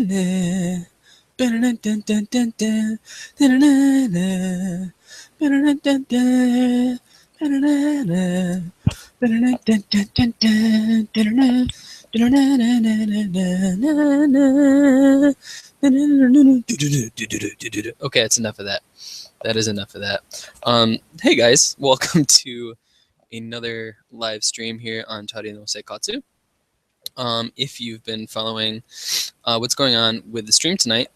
Okay, that's enough of that. That is enough of that. Hey guys, welcome to another live stream here on Chari no Seikatsu. If you've been following what's going on with the stream tonight,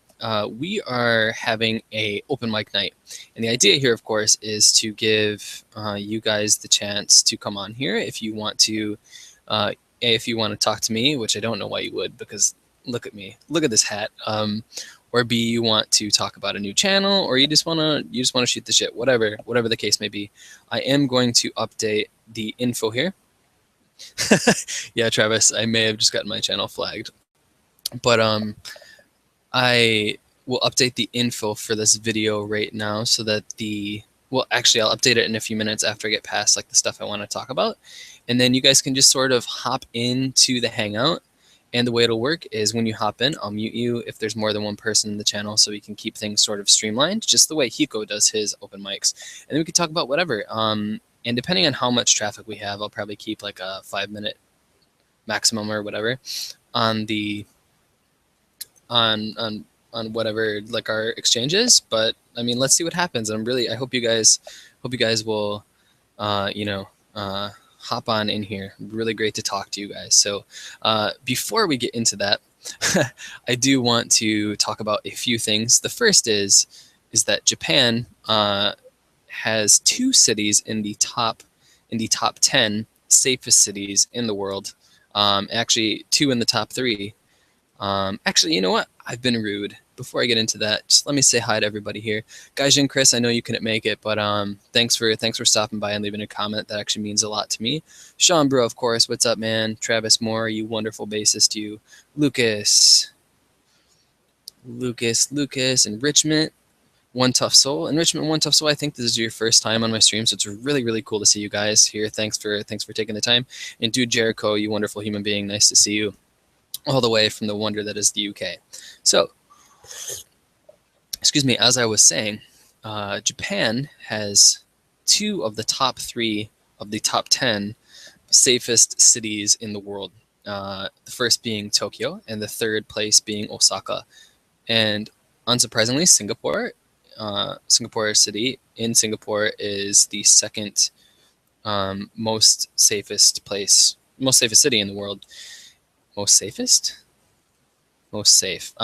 we are having a open mic night. And the idea here, of course, is to give you guys the chance to come on here if you want to talk to me, which I don't know why you would, because look at me, look at this hat. Or B, you want to talk about a new channel, or you just wanna shoot the shit, whatever the case may be. I am going to update the info here. Yeah, Travis, I may have just gotten my channel flagged, but I will update the info for this video right now so that actually I'll update it in a few minutes after I get past like the stuff I want to talk about, and then you guys can just sort of hop into the hangout. And the way it'll work is when you hop in, I'll mute you if there's more than one person in the channel so we can keep things sort of streamlined, just the way Hiko does his open mics. And then we can talk about whatever. And depending on how much traffic we have, I'll probably keep like a 5-minute maximum or whatever on whatever like our exchanges. But I mean, let's see what happens. I hope you guys will hop on in here. Really great to talk to you guys. So before we get into that, I do want to talk about a few things. The first is that Japan has 2 cities in the top 10 safest cities in the world. Actually 2 in the top 3. Actually, you know what? I've been rude. Before I get into that, just let me say hi to everybody here. Gaijin Chris, I know you couldn't make it, but thanks for stopping by and leaving a comment. That actually means a lot to me. Sean Bro, of course, what's up, man? Travis Moore, you wonderful bassist, you. Lucas, Enrichment, One Tough Soul. Enrichment, One Tough Soul, I think this is your first time on my stream, so it's really, really cool to see you guys here. Thanks for taking the time. And Dude Jericho, you wonderful human being, nice to see you all the way from the wonder that is the UK. So, excuse me, as I was saying, Japan has 2 of the top 3 of the top 10 safest cities in the world. The first being Tokyo, and the third place being Osaka. And unsurprisingly, Singapore City in Singapore is the second most safest city in the world. Most safe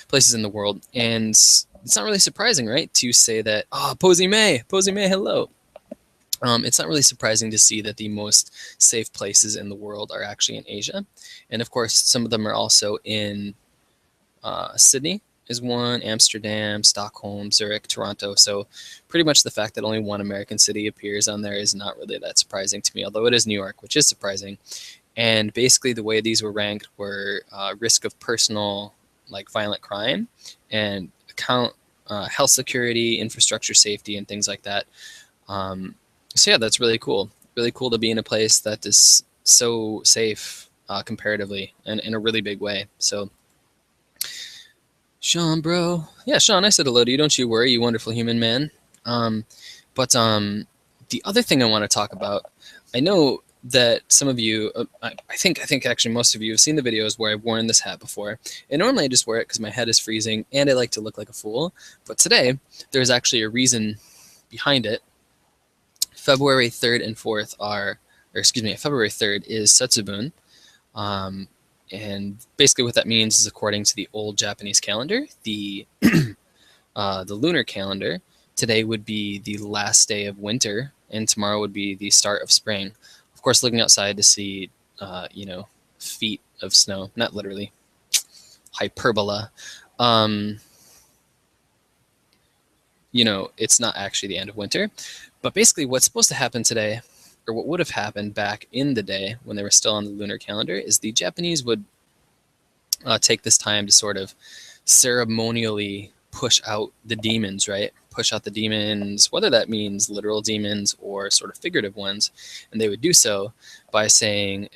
places in the world. And it's not really surprising, right, to say that, Posey May, hello. It's not really surprising to see that the most safe places in the world are actually in Asia. And of course, some of them are also in Sydney is one, Amsterdam, Stockholm, Zurich, Toronto. So pretty much the fact that only one American city appears on there is not really that surprising to me, although it is New York, which is surprising. And basically the way these were ranked were risk of personal, like violent crime, and health security, infrastructure safety, and things like that. So yeah, that's really cool. Really cool to be in a place that is so safe comparatively and in a really big way. So Sean, bro. Yeah, Sean, I said hello to you. Don't you worry, you wonderful human man. But the other thing I want to talk about, I know that some of you, I think actually most of you have seen the videos where I've worn this hat before. And normally I just wear it because my head is freezing and I like to look like a fool. But today, there's actually a reason behind it. February 3rd and 4th February 3rd is Setsubun. And basically what that means is, according to the old Japanese calendar, the lunar calendar, today would be the last day of winter and tomorrow would be the start of spring. Of course, looking outside to see, feet of snow, not literally, hyperbola. It's not actually the end of winter. But basically what's supposed to happen today, or what would have happened back in the day when they were still on the lunar calendar, is the Japanese would take this time to sort of ceremonially push out the demons, right? Push out the demons, whether that means literal demons or sort of figurative ones. And they would do so by saying,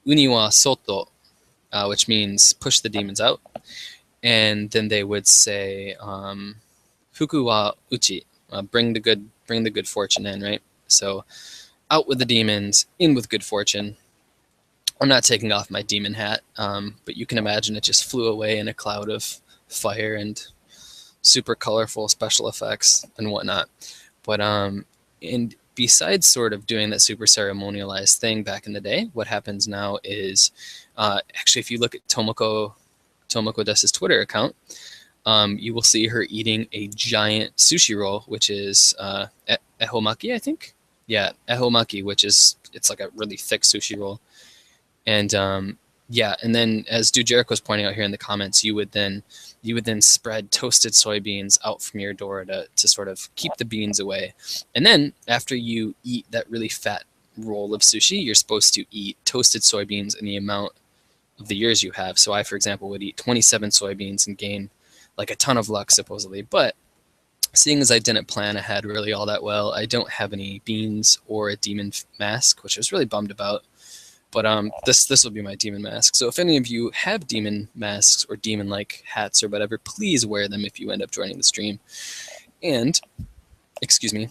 uni wa soto, which means push the demons out. And then they would say, fuku wa uchi, bring the good fortune in, right? So out with the demons, in with good fortune. I'm not taking off my demon hat, but you can imagine it just flew away in a cloud of fire and super colorful special effects and whatnot. But and besides sort of doing that super ceremonialized thing back in the day, what happens now is actually, if you look at Tomoko Dessa's Twitter account, you will see her eating a giant sushi roll, which is ehomaki, I think. Yeah, ehomaki, which is, it's like a really thick sushi roll. And yeah, and then as Dude Jericho was pointing out here in the comments, you would then spread toasted soybeans out from your door to sort of keep the beans away. And then after you eat that really fat roll of sushi, you're supposed to eat toasted soybeans in the amount of the years you have. So I, for example, would eat 27 soybeans and gain like a ton of luck, supposedly. But seeing as I didn't plan ahead really all that well, I don't have any beans or a demon mask, which I was really bummed about. But this will be my demon mask. So if any of you have demon masks or demon-like hats or whatever, please wear them if you end up joining the stream. And, excuse me,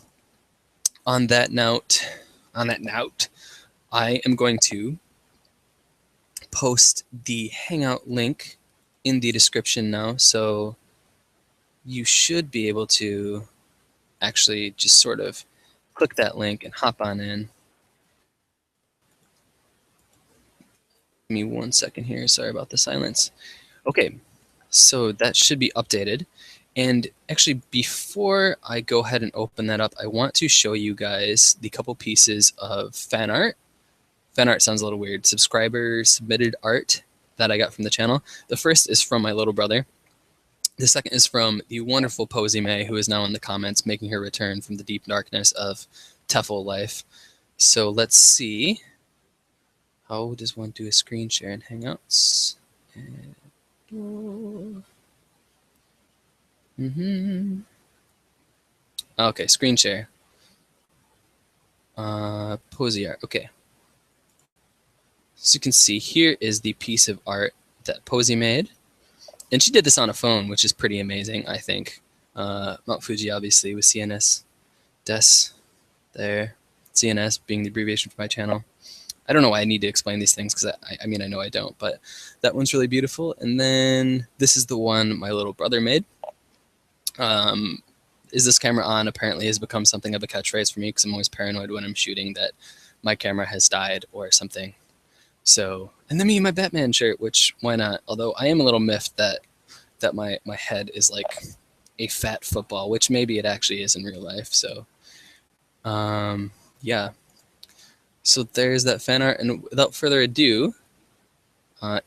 on that note, I am going to post the Hangout link in the description now. So you should be able to actually just sort of click that link and hop on in. Give me 1 second here. Sorry about the silence. Okay, so that should be updated. And actually, before I go ahead and open that up, I want to show you guys the couple pieces of fan art. Fan art sounds a little weird. Subscriber submitted art that I got from the channel. The first is from my little brother. The second is from the wonderful Posey May, who is now in the comments making her return from the deep darkness of Tefl life. So let's see. How does one do a screen share in Hangouts? Okay, screen share. Posey art. Okay. So you can see here is the piece of art that Posey made. And she did this on a phone, which is pretty amazing, I think. Mount Fuji, obviously, with CNS. Des there. CNS being the abbreviation for my channel. I don't know why I need to explain these things, because I mean, I know I don't, but that one's really beautiful. And then this is the one my little brother made. Is this camera on? Apparently has become something of a catchphrase for me, because I'm always paranoid when I'm shooting that my camera has died or something. So, and then me in my Batman shirt, which, why not? Although I am a little miffed that my head is like a fat football, which maybe it actually is in real life. So, yeah. So there's that fan art, and without further ado,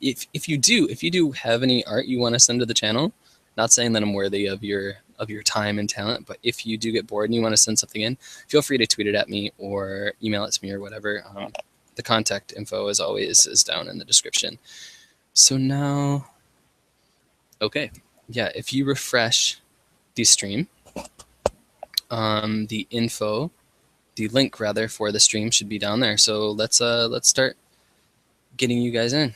if you do have any art you want to send to the channel, not saying that I'm worthy of your time and talent, but if you do get bored and you want to send something in, feel free to tweet it at me or email it to me or whatever. The contact info, as always, is down in the description. So now, okay, yeah, if you refresh the stream, the info. The link rather for the stream should be down there. So let's start getting you guys in.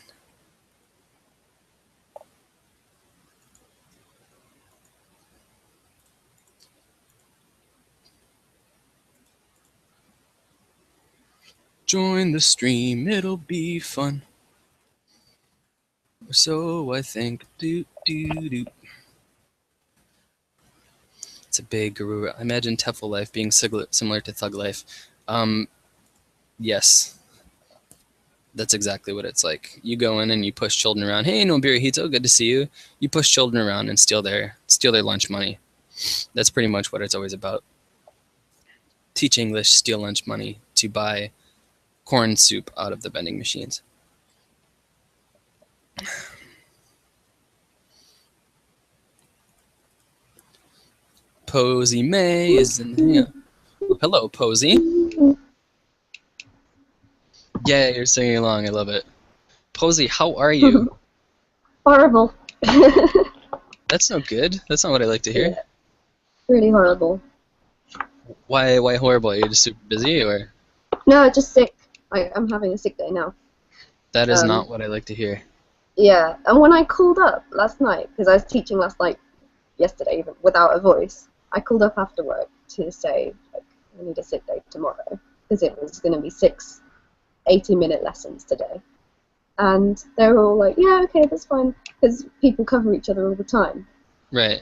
Join the stream, it'll be fun. So I think. It's a big guru. I imagine Tefl life being similar to Thug life. Yes. That's exactly what it's like. You go in and you push children around. Hey, Nobirihito, good to see you. You push children around and steal their lunch money. That's pretty much what it's always about. Teach English, steal lunch money to buy corn soup out of the vending machines. Posey May is in here. Hello, Posey. Yeah, you're singing along. I love it. Posey, how are you? Horrible. That's no good. That's not what I like to hear. Really horrible. Why horrible? Are you just super busy, or? No, just sick. I'm having a sick day now. That is not what I like to hear. Yeah, and when I called up last night, because I was teaching yesterday, even without a voice, I called up after work to say, like, I need a sick day tomorrow, because it was going to be 6 80-minute lessons today. And they were all like, yeah, okay, that's fine, because people cover each other all the time. Right.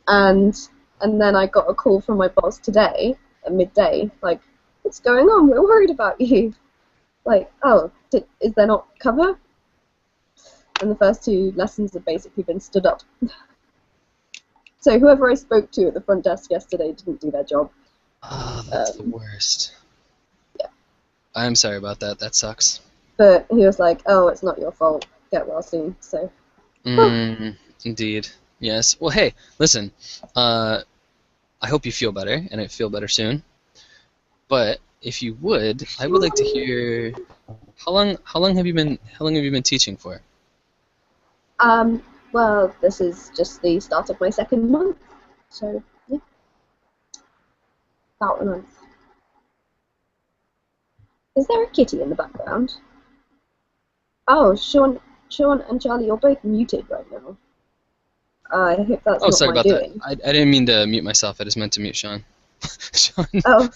And then I got a call from my boss today at midday, like, what's going on? We're worried about you. Like, oh, is there not cover? And the first 2 lessons have basically been stood up. So whoever I spoke to at the front desk yesterday didn't do their job. Oh, that's the worst. Yeah. I'm sorry about that. That sucks. But he was like, oh, it's not your fault. Get well soon. So. Indeed. Yes. Well, hey, listen. I hope you feel better, and I feel better soon. But if you would, I would like to hear how long have you been teaching for? Well, this is just the start of my 2nd month, so yeah, about a month. Is there a kitty in the background? Oh, Sean and Charlie, you're both muted right now. I hope that's not Sorry my about doing. that. I didn't mean to mute myself. I just meant to mute Sean. Sean, Oh.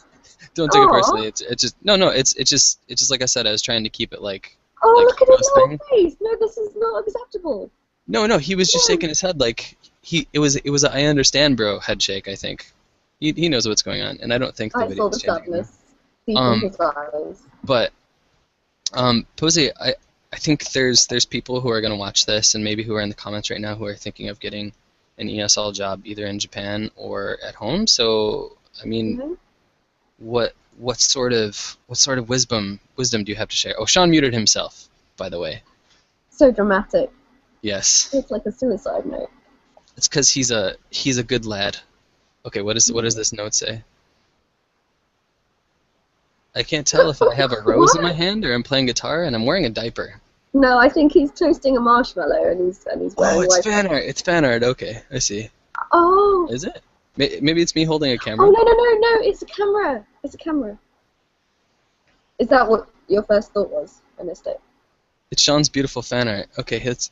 don't take it personally. It's just it's just like I said. I was trying to keep it like. Oh, like look at his little face! No, this is not acceptable. No, he was just shaking his head like it was a I understand, bro head shake. I think he knows what's going on, and I don't think the video is changing. I saw the sadness deep in his eyes. But Posey, I think there's people who are going to watch this and maybe who are in the comments right now who are thinking of getting an ESL job either in Japan or at home. So I mean, what sort of wisdom do you have to share? Oh, Sean muted himself, by the way. So dramatic. Yes. It's like a suicide note. It's because he's a good lad. Okay, what does this note say? I can't tell if I have a rose in my hand or I'm playing guitar and I'm wearing a diaper. No, I think he's toasting a marshmallow and he's wearing. Oh, it's fan art. It's fan art. Okay, I see. Oh. Is it? Maybe it's me holding a camera. Oh no! It's a camera. It's a camera. Is that what your first thought was? I missed it. It's Sean's beautiful fan art. Okay, it's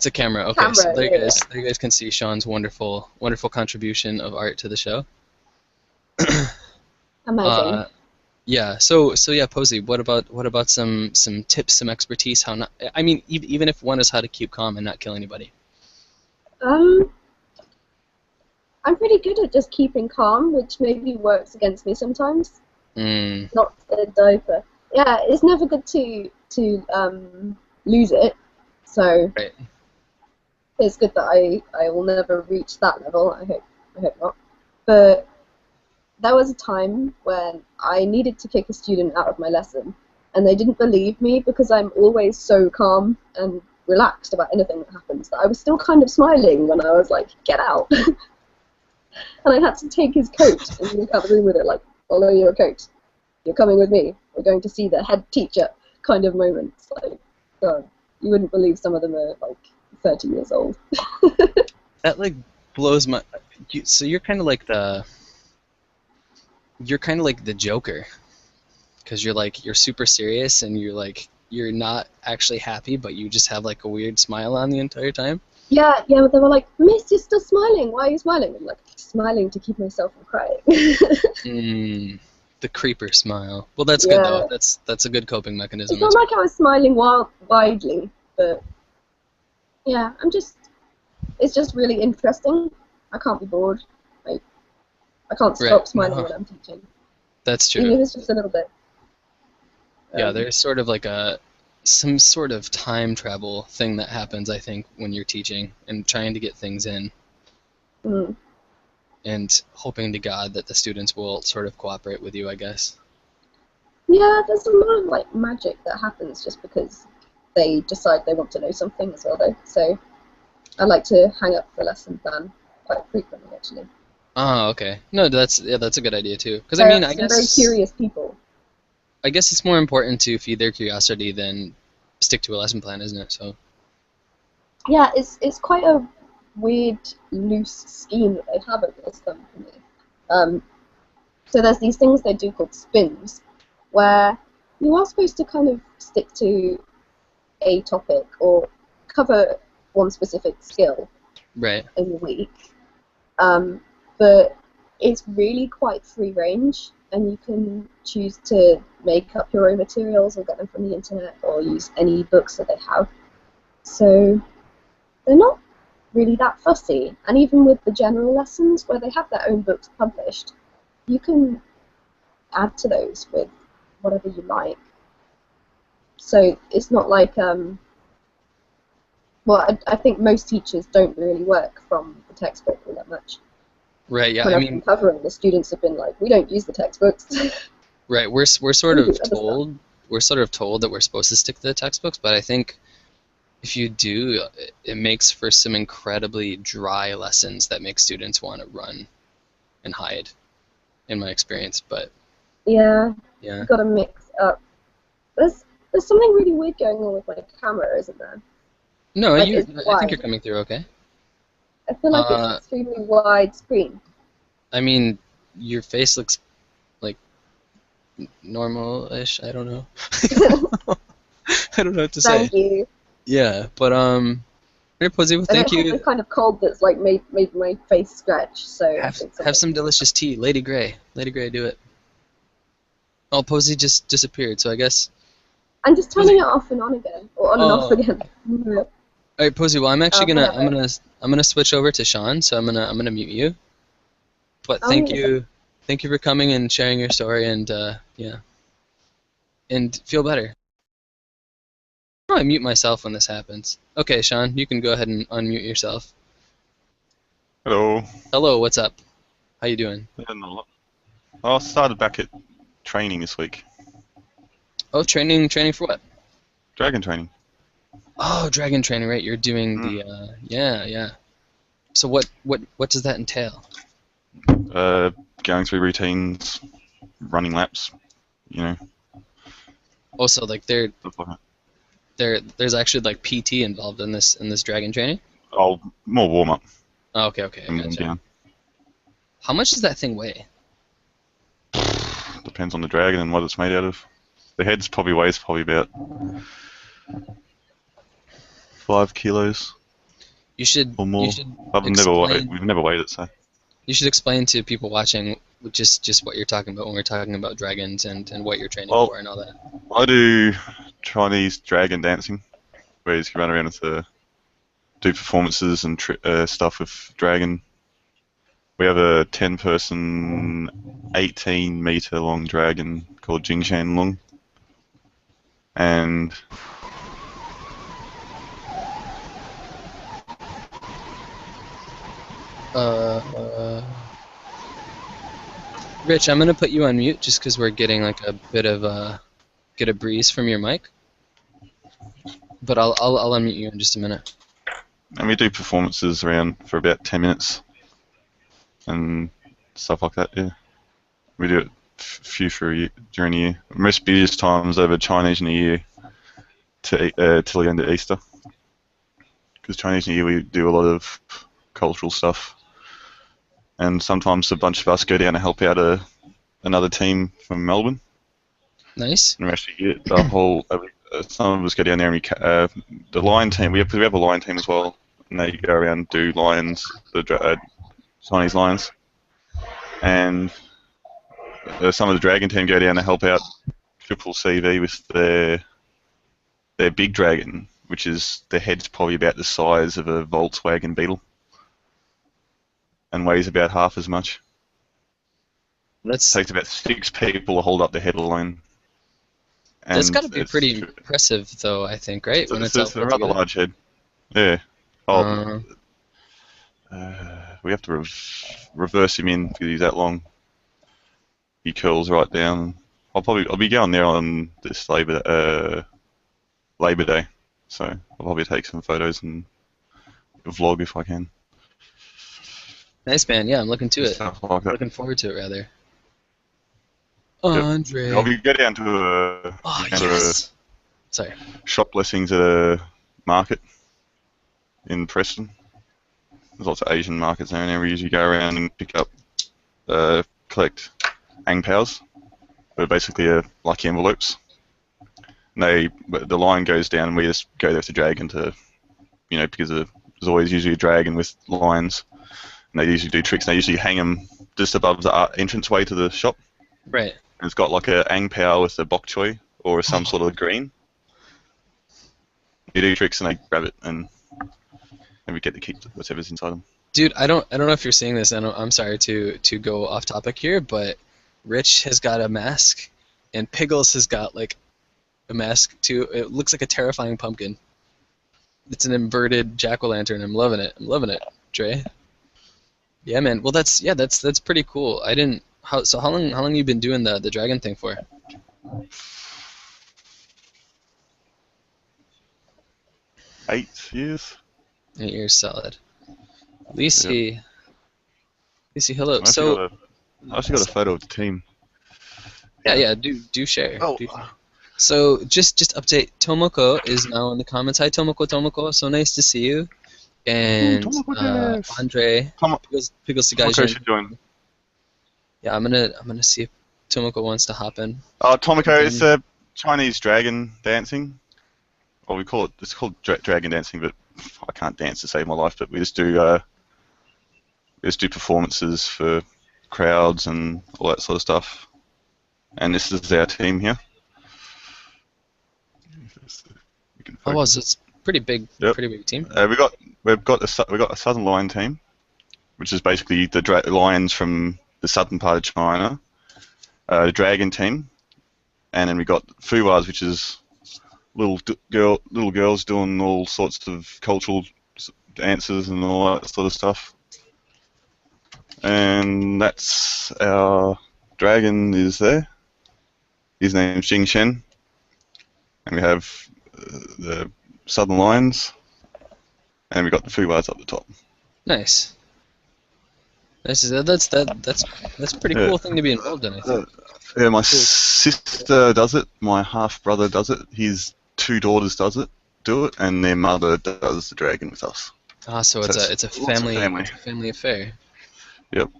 a camera. Okay, so there you guys can see Sean's wonderful contribution of art to the show. Amazing. Yeah. So yeah, Posey. What about some tips, some expertise? How not? I mean, even if one is how to keep calm and not kill anybody. I'm pretty good at just keeping calm, which maybe works against me sometimes. Not the diaper. Yeah, it's never good to lose it. So right. It's good that I will never reach that level. I hope not. But there was a time when I needed to kick a student out of my lesson, and they didn't believe me because I'm always so calm and relaxed about anything that happens that I was still kind of smiling when I was like, get out. And I had to take his coat and walk out the room with it like, follow your coat. You're coming with me. We're going to see the head teacher kind of moments. Like, God, you wouldn't believe some of them are like 30 years old. That like blows my. So you're kind of like the Joker, because you're super serious and you're not actually happy, but you just have like a weird smile on the entire time. Yeah, but they were like, Miss, you're still smiling. Why are you smiling? I'm like, smiling to keep myself from crying. The creeper smile. Well, that's good though. That's a good coping mechanism. It's not like I was smiling widely, but yeah, it's just really interesting. I can't be bored. Like, I can't stop smiling when I'm teaching. That's true. Even if it's just a little bit. Yeah, there's sort of like some sort of time travel thing that happens, I think, when you're teaching and trying to get things in. And hoping to God that the students will sort of cooperate with you, I guess. Yeah, there's a lot of like magic that happens just because they decide they want to know something as well, though. So I like to hang up the lesson plan quite frequently, actually. Oh, okay. No, that's a good idea too. Because I mean, I guess very curious people. I guess it's more important to feed their curiosity than stick to a lesson plan, isn't it? So. Yeah, it's quite a weird, loose scheme that they have at this company. So there's these things they do called spins, where you are supposed to kind of stick to a topic or cover one specific skill Right. in the week. But it's really quite free range, and you can choose to make up your own materials or get them from the internet or use any books that they have. So they're not really that fussy. And even with the general lessons, where they have their own books published, you can add to those with whatever you like. So it's not like, well, I think most teachers don't really work from the textbook all that much. Right. Yeah. When I I've mean, been covering, the students have been like, we don't use the textbooks. right. We're sort We of do other stuff. told that we're supposed to stick to the textbooks, but I think if you do, it makes for some incredibly dry lessons that make students want to run and hide, in my experience. But Yeah, yeah. you've got to mix up. There's something really weird going on with my camera, isn't there? No, Like, I it's think wide. you're coming through okay. I feel like it's extremely wide screen. I mean, your face looks like normal-ish. I don't know. I don't know what to say. Thank you. Yeah, but here, Posey, well, thank I have you. a kind of cold that's like made my face scratch. So I Have think have some delicious tea, Lady Grey. Lady Grey, do it. Oh, Posey just disappeared, so I guess. I'm just turning it off and on again, or on and off again. All right, Posey. Well, I'm actually gonna whatever. I'm gonna switch over to Sean, so I'm gonna mute you. But Oh, thank yeah. you for coming and sharing your story, and yeah, and feel better. I mute myself when this happens. Okay, Sean, you can go ahead and unmute yourself. Hello. Hello, what's up? How you doing? Yeah, not a lot. I started back at training this week. Oh, training for what? Dragon training. Oh, dragon training, right? You're doing the yeah. So what does that entail? Going through routines, running laps, you know. Also, like Stuff like that. there's actually like PT involved in this dragon training? Oh, more warm up Oh, okay, I and warm gotcha. down. How much does that thing weigh? Depends on the dragon and what it's made out of. The head's weighs about 5 kilos You should or more. you should We've never weighed it, so. you should explain to people watching just what you're talking about when we're talking about dragons and what you're training Well, for and all that. I do Chinese dragon dancing, where you can run around and do performances and stuff with dragon. We have a 10-person, 18-meter long dragon called Jingshan Lung, and Rich, I'm gonna put you on mute just because we're getting like a bit of get a breeze from your mic. But I'll unmute you in just a minute. we do performances around for about 10 minutes and stuff like that. Yeah, we do it during the year. Most busiest times over Chinese New Year till the end of Easter, because Chinese New Year we do a lot of cultural stuff, and sometimes a bunch of us go down to help out another team from Melbourne. Nice. And we actually get the whole. Some of us go down there and the lion team. We have a lion team as well, and they go around and do lions, the Chinese lions, and some of the dragon team go down to help out Triple CV with their big dragon, which is their head's probably about the size of a Volkswagen Beetle, and weighs about half as much. It takes about 6 people to hold up the head alone. That's got to be pretty impressive, though, I think, right? It's a rather large head. Yeah. We have to reverse him in because he's that long. He curls right down. I'll be going there on this Labor Day, so I'll probably take some photos and vlog if I can. Nice, man. Yeah, I'm looking to it. Stuff like that. Looking forward to it, rather. Yep. Andre. I'll go down to Sorry. shop blessings at a market in Preston. There's lots of Asian markets there, and we usually go around and pick up, collect ang paos. They're basically lucky envelopes, The line goes down, and we just go there with the dragon to, because there's always usually a dragon with lions, and they usually do tricks. And they usually hang them just above the entranceway to the shop. Right. And it's got like a ang pao with a bok choy or some sort of green. You do tricks and they grab it, and we get to keep whatever's inside them. Dude, I don't know if you're seeing this. I'm sorry to go off topic here, but Rich has got a mask, and Piggles has got like a mask too. It looks like a terrifying pumpkin. It's an inverted jack-o'-lantern. I'm loving it. Dre. Yeah, man. Well, that's pretty cool. How long you been doing the dragon thing for? 8 years. 8 years solid. Lisi. Yep. Lisi, hello. I actually got a photo of the team. Yeah. Do share. Oh. So just update. Tomoko is now in the comments. Hi, Tomoko. So nice to see you. And Andre. Pickles the guy. Tomoko should join. Yeah, I'm gonna see if Tomoko wants to hop in. Tomoko, it's a Chinese dragon dancing. Or it's called dragon dancing, but I can't dance to save my life. But we just do performances for crowds and all that sort of stuff. And this is our team here. So it's pretty big. Yep. Pretty big team. We've got a Southern Lion team, which is basically the lions from the southern part of China. The dragon team, and then we got Fuwas, which is little girls doing all sorts of cultural dances and all that sort of stuff. And that's our dragon is there. His name's Jing Shen. And we have the Southern Lions. And we got the Fuwas up the top. Nice. That's a pretty cool thing to be involved in, I think. Yeah, my sister does it. My half brother does it. His 2 daughters do it, and their mother does the dragon with us. So it's a family affair. Yep.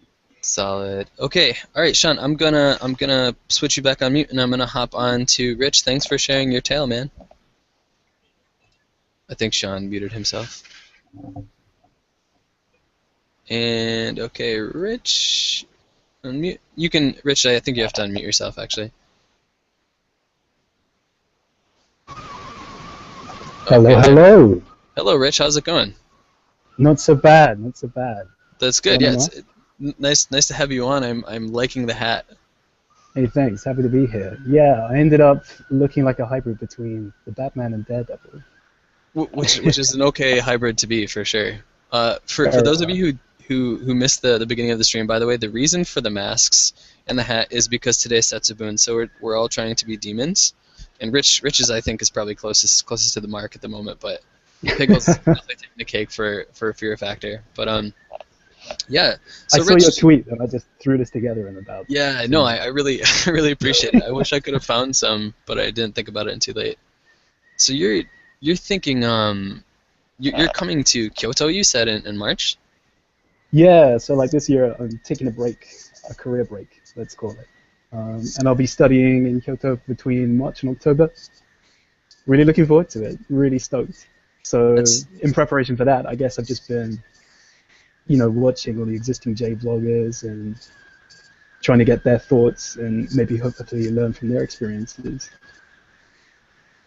Solid. Okay. All right, Sean. I'm gonna switch you back on mute, and I'm gonna hop on to Rich. Thanks for sharing your tale, man. I think Sean muted himself. And okay, Rich, unmute. You can, Rich. I think you have to unmute yourself, actually. Hello. Hello, Rich. How's it going? Not so bad. That's good. Yeah, it's nice to have you on. I'm liking the hat. Hey, thanks. Happy to be here. Yeah, I ended up looking like a hybrid between the Batman and Daredevil. Which is an okay hybrid to be, for sure. For those of you who missed the beginning of the stream, by the way, the reason for the masks and the hat is because today's Setsubun, so we're all trying to be demons. And Rich I think is probably closest to the mark at the moment, but Piggles definitely taking the cake for fear factor. But yeah. So I saw your tweet and I just threw this together in about. Yeah, no, I really appreciate it. I wish I could have found some, but I didn't think about it until late. So you're thinking you're coming to Kyoto, you said in March? Yeah, so like this year I'm taking a career break, let's call it. And I'll be studying in Kyoto between March and October. Really looking forward to it. Really stoked. So in preparation for that, I guess I've just been, watching all the existing J vloggers and trying to get their thoughts and maybe hopefully learn from their experiences.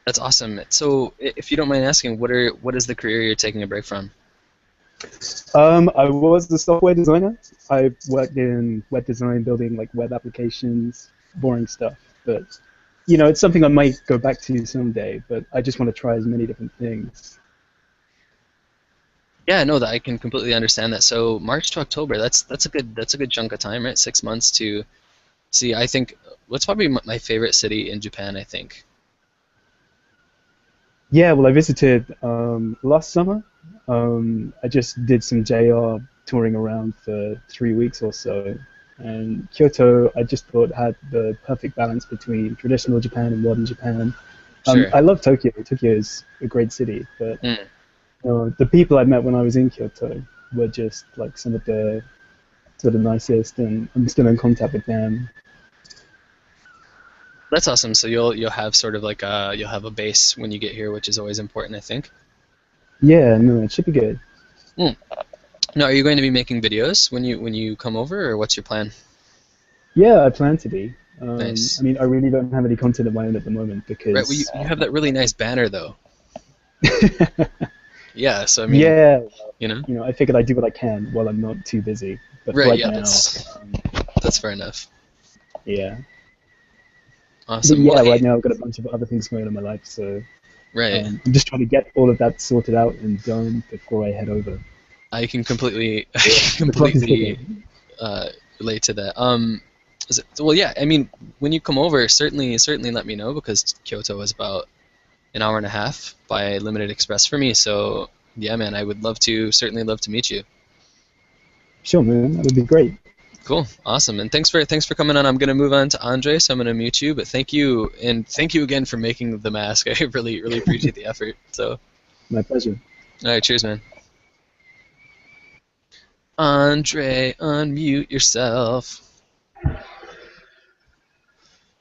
That's awesome. So if you don't mind asking, what is the career you're taking a break from? I was the software designer. I worked in web design, building like web applications, boring stuff. But it's something I might go back to someday. But I just want to try as many different things. Yeah, no, that I can completely understand that. So March to October, that's a good chunk of time, right? 6 months to see. I think it's probably my favorite city in Japan, I think. Yeah, well, I visited last summer. I just did some JR touring around for 3 weeks or so, and Kyoto I just thought had the perfect balance between traditional Japan and modern Japan. Sure. I love Tokyo. Tokyo is a great city, but the people I met when I was in Kyoto were just like some of the sort of nicest, and I'm still in contact with them. That's awesome. So you'll have sort of like you'll have a base when you get here, which is always important, I think. Yeah, no, it should be good. Now, are you going to be making videos when you come over, or what's your plan? Yeah, I plan to be. Nice. I mean, I really don't have any content of my own at the moment because. Right. Well, you have that really nice banner though. Yeah. So I mean. Yeah. You know. You know, I figured I'd do what I can while I'm not too busy. But Right. right Yeah. now. That's fair enough. Yeah. Awesome. But yeah, Well, hey, right now I've got a bunch of other things going on in my life, so right. I'm just trying to get all of that sorted out and done before I head over. I can completely The clock is ticking. relate to that. Well, yeah. I mean, when you come over, certainly let me know because Kyoto is about an hour and a half by limited express for me. So yeah, man, I would certainly love to meet you. Sure, man, that would be great. Cool, awesome, and thanks for coming on. I'm gonna move on to Andre, so I'm gonna mute you. But thank you again for making the mask. I really appreciate the effort. So, My pleasure. all right, cheers, man. Andre, unmute yourself.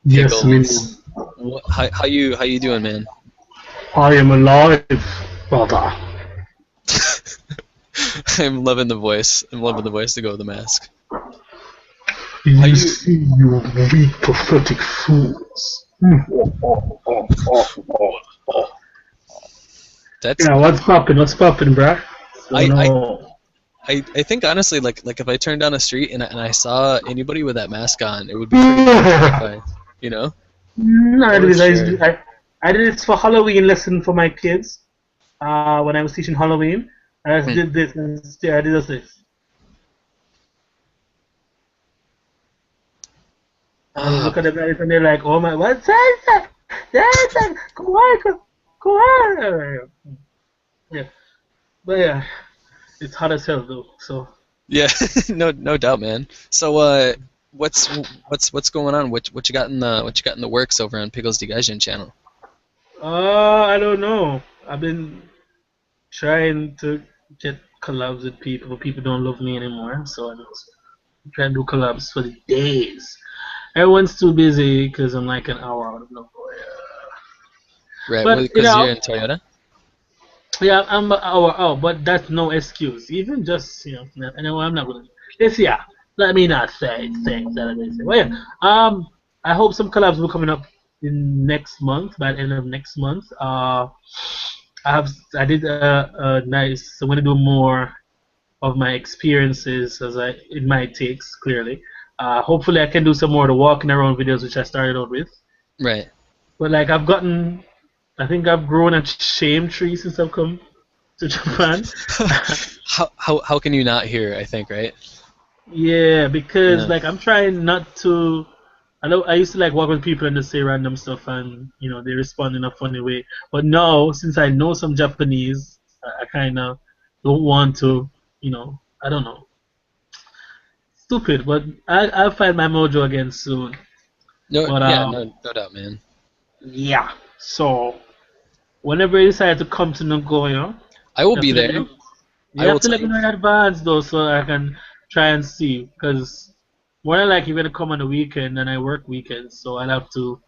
Yes, Pickles. How you doing, man? I am alive, brother. I'm loving the voice. I'm loving the voice to go with the mask. You see, you weak, pathetic fools. That's Yeah, what's poppin', bruh? I think honestly, like if I turned down the street and I saw anybody with that mask on, it would be pretty terrifying, you know? No, I For sure. I did this for Halloween lesson for my kids. When I was teaching Halloween, I just did this and I did this. And I just look at them and they're like, "Oh my, what's that? Come on. Yeah, but yeah, it's hot as hell though. So Yeah, no doubt, man. So what's going on? What you got in the works over on Pickles Gaijin channel? I don't know. I've been trying to get collabs with people, but people don't love me anymore. So I'm trying to do collabs for the days. Everyone's too busy because I'm like an hour out of Nagoya. Right, But because you're in Toyota. yeah, I'm an hour out, but that's no excuse. Even just anyway, I'm not gonna. Let me not say things that I didn't say. Well, yeah, I hope some collabs will be coming up in next month, by the end of next month. I did a nice. So I'm gonna do more of my experiences in my takes clearly. Hopefully I can do some more of the walking around videos which I started out with. Right. But like I think I've grown a shame tree since I've come to Japan. How can you not hear? I think, right. Yeah, because Yeah. like I'm trying not to. I used to like walk with people and just say random stuff and they respond in a funny way. But now since I know some Japanese, I kind of don't want to. I don't know. Stupid, but I'll find my mojo again soon. No, But yeah, no doubt, man. yeah. So whenever you decide to come to Nagoya, I will you have be to let me there. know. I You will have to tell let me you. know in advance though, so I can try and see. Because more than likely you're gonna come on the weekend, and I work weekends, so I'll have to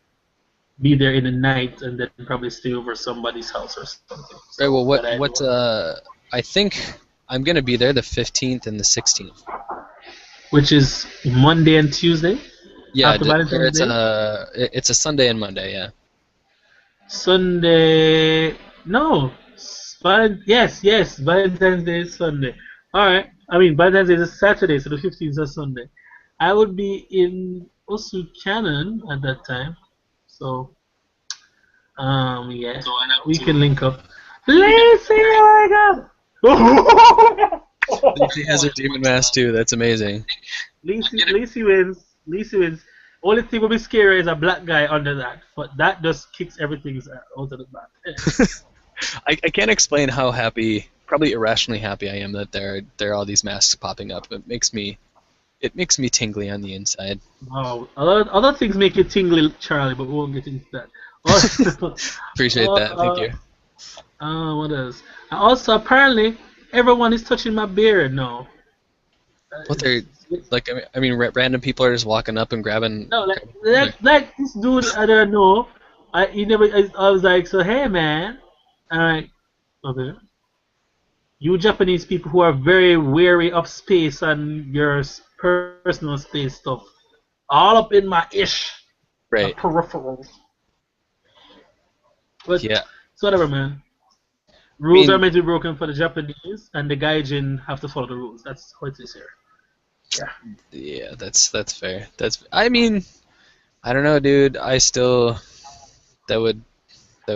be there in the night and then probably stay over somebody's house or something. Right. Well, That I do. I think I'm gonna be there the 15th and the 16th. Which is Monday and Tuesday Yeah, after Valentine's Day. it's a Sunday and Monday. Yeah. Sunday. No. Yes. Valentine's Day is Sunday. Alright. I mean, Valentine's Day is Saturday, so the 15th is Sunday. I would be in Osu Cannon at that time. So, yeah. We can link up. Lacey, oh my god! She has her demon mask too. That's amazing. Lacey wins. Only thing will be scary is a black guy under that, but that just kicks everything out of the back. I can't explain how happy, probably irrationally happy I am that there are all these masks popping up. It makes me tingly on the inside. Wow. Other things make you tingly, Charlie, but we won't get into that. Appreciate that. Thank you. What else? Also, apparently, everyone is touching my beard now. What they're Like random people are just walking up and grabbing. No, like this dude I don't know. I was like, so hey man, alright, okay. You Japanese people who are very wary of space and your personal space stuff, all up in my Right. peripherals. But Yeah. it's whatever, man. Rules are meant to be broken for the Japanese, and the Gaijin have to follow the rules. That's how it is here. Yeah. Yeah, that's fair. I mean, I don't know, dude. That would